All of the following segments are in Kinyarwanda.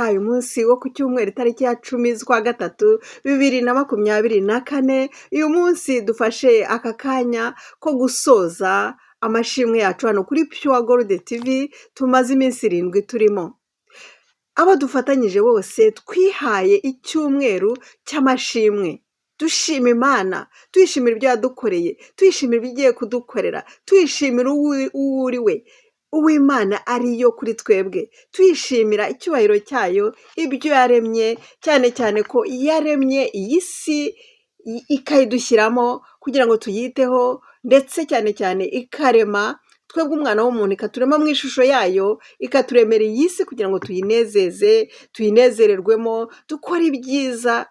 tubahaye umunsi wo ku cyumweru itariki ya 10/3/2024. Uyu munsi dufashe aka kanya ko gusoza amashimwe yacu hano kuri Pure Gold TV tumaze iminsi 7 turimo. Abo dufatanyije bose twihaye icyumweru cy'amashimwe. Dushima Imana, tuyishimira ibyo yadukoreye, tuyishimira ibyo igiye kudukorera, tuyishimira uri we. Uw'Imana ariyo kuri twebwe, tuyishimira icyubahiro cyayo, ibyo yaremye, cyane cyane ko yaremye iyi si ikayidushyiramo kugira ngo tuyiteho, ndetse cyane cyane ikarema twebwe umwana w'umuntu, ikaturema mu ishusho yayo, ikaturemera iyi si kugira ngo tuyinezeze, tuyinezererwemo, dukore ibyiza,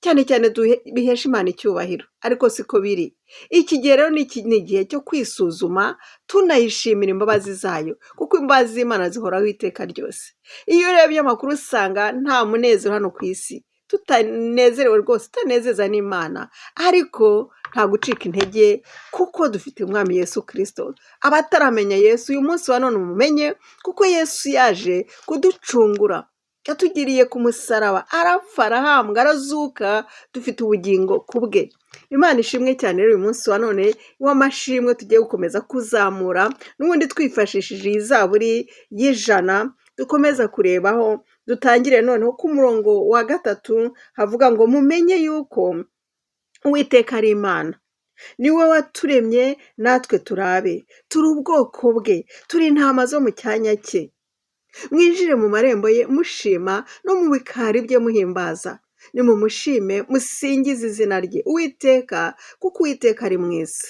cyane cyane bihesha Imana icyubahiro. Ariko siko biri. Iki gihe rero ni igihe cyo kwisuzuma, tunayishimira imbabazi zayo, kuko imbabazi z'Imana zihoraho iteka ryose. Iyo urebye amakuru usanga nta munezero hano ku isi, tutanezerewe rwose, tutanezeza n'Imana, ariko nta gucika intege kuko dufite umwami Yesu Kristo. Abataramenya Yesu uyu munsi wa none umumenye, kuko Yesu yaje kuducungura, yatugiriye ku musaraba, arapfa, arahambwa, arazuka, dufite ubugingo ku bwe. Imana ishimwe cyane rero uyu munsi wa none w'amashimwe tugiye gukomeza kuzamura, n'ubundi twifashishije iyi zaburi y'100 dukomeza kurebaho. Dutangire noneho ku murongo wa 3 havuga ngo mumenye yuko Uwiteka ari Imana, niwe waturemye natwe turabe, turi ubwoko bwe, turi intama zo mu cyanya cye. Mwinjire mu marembo ye mushima, no mu bikari bye muhimbaza. Nimumushime, musingize izina rye Uwiteka, kuko Uwiteka ari mwiza.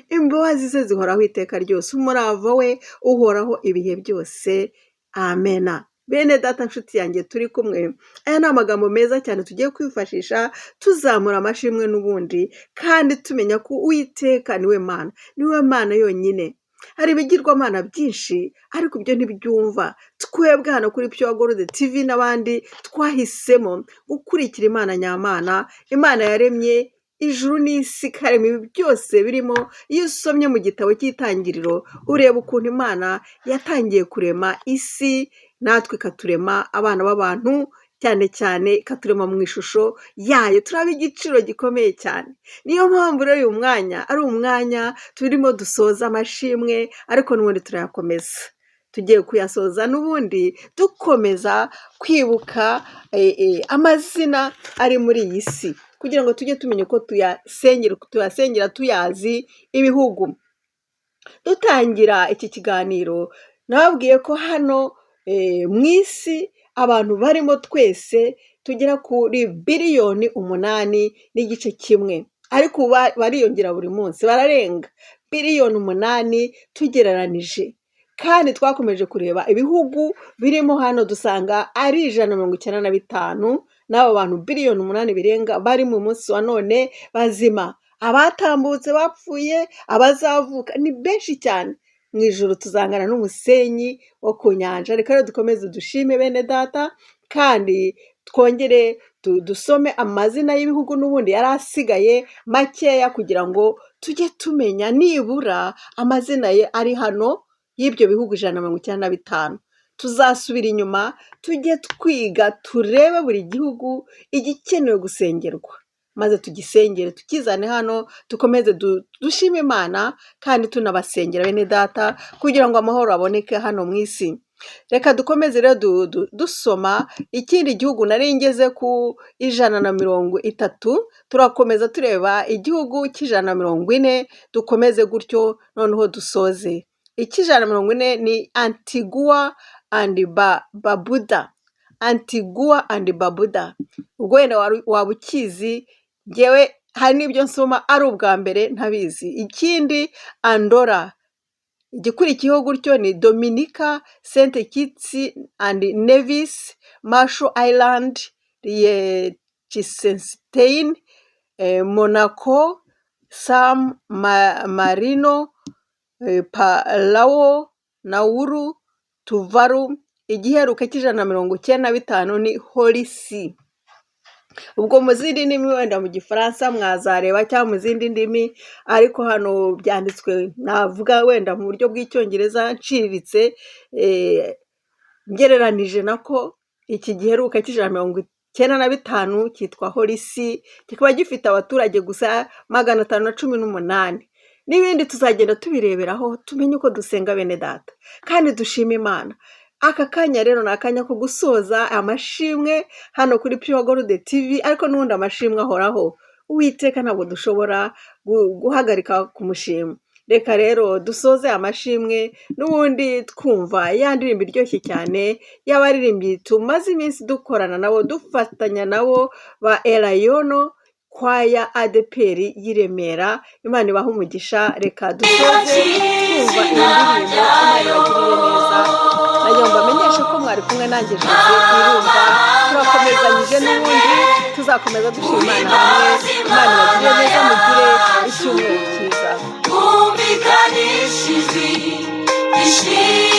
Imbabazi ze zihoraho iteka ryose, umurava we uhoraho ibihe byose. Amena. Bene data nshuti yanjye turi kumwe, aya ni amagambo meza cyane tugiye kwifashisha tuzamura amashimwe n'ubundi, kandi tumenya ko Uwiteka niwe Mana, niwe Mana yonyine. Hari ibigirwamana byinshi ariko ibyo ntibyumva. Twebwe hano kuri Pure Gold TV n'abandi twahisemo gukurikira Imana nyamana, Imana yaremye ijuru n'isi, karema ibi byose birimo. Iyo usomye mu gitabo cy'Itangiriro ureba ukuntu Imana yatangiye kurema isi, natwe ikaturema abana b'abantu, cyane cyane ikaturema mu ishusho yayo. Turaba igiciro gikomeye cyane. Niyo mpamvu rero uyu mwanya ari umwanya turimo dusoza amashimwe, ariko n'ubundi turayakomeza. Tugiye kuyasoza n'ubundi dukomeza kwibuka amazina ari muri iyi si, kugira ngo tujye tumenya uko tuyasengera tuyazi ibihugu. Dutangira iki kiganiro nababwiye ko hano mu isi abantu barimo twese tugera kuri 8 biliyoni n'igice kimwe, ariko bariyongera buri munsi, bararenga 8 biliyoni tugereranije. Kandi twakomeje kureba ibihugu birimo hano dusanga ari 195, n'abo bantu 8 biliyoni birenga bari mu munsi wa none bazima. Abatambutse bapfuye, abazavuka ni benshi cyane. Mu ijuru tuzangana n'umusenyi wo ku nyanja. Reka rero dukomeze dushime bene data, kandi twongere dusome amazina y'ibihugu n'ubundi yari asigaye makeya, kugira ngo tujye tumenya nibura amazina ye ari hano y'ibyo bihugu 195. Tuzasubira inyuma tujye twiga, turebe buri gihugu igikenewe gusengerwa, maze tugisengere, tukizane hano, dukomeze dushime Imana, kandi tunabasengera bene data, kugira ngo amahoro aboneke hano mu isi. Reka dukomeze rero dusoma ikindi gihugu. Nari ngeze ku 130, turakomeza tureba igihugu cy'140, dukomeze gutyo noneho dusoze. Iki'140 ni Antigua and Barbuda. Antigua and Barbuda. Ubwo wenda waba ukizi, ngewe hari n'ibyo nsoma ari ubwa mbere ntabizi. Ikindi Andorra. Igikurikiyeho gutyo ni Dominica, Saint Kitts and Nevis, Marshall Island, Liechtenstein, Monaco, San Marino, Palau, Nauru, Tuvalu. Igiheruka cy'195 ni Holy See. Ubwo mu zindi ndimi wenda mu Gifaransa mwazareba cyangwa mu zindi ndimi, ariko hano byanditswe navuga wenda mu buryo bw'Icyongereza nciriritse, ngereranije nako iki giheruka cy'J95 cyitwa Holisi, kikaba gifite abaturage gusa 518, n'ibindi tuzagenda tubireberaho tumenye uko dusenga bene data kandi dushima Imana. Aka kanya rero ni akanya ko gusoza amashimwe hano kuri Pure Gold TV, ariko n'ubundi amashimwe ahoraho. Uwiteka ntabwo dushobora guhagarika kumushima. Reka rero dusoze amashimwe n'ubundi twumva ya ndirimbo iryoshye cyane y'abaririmbyi tumaze iminsi dukorana nabo, dufatanya nabo ba Elayono kwaya ADPR y'i Remera. Imana ibahe umugisha. Reka dusoze twumva iyi ndirimbo. Imana ibagirire neza. Nagira ngo mbamenyeshe ko mwari kumwe nanjye Jose Irumva. Turakomezanyije n'ubundi tuzakomeza dushima Imana hamwe. Imana ibagirire neza, mugire icyumweru cyiza. Kumvikanishijwe ishimwe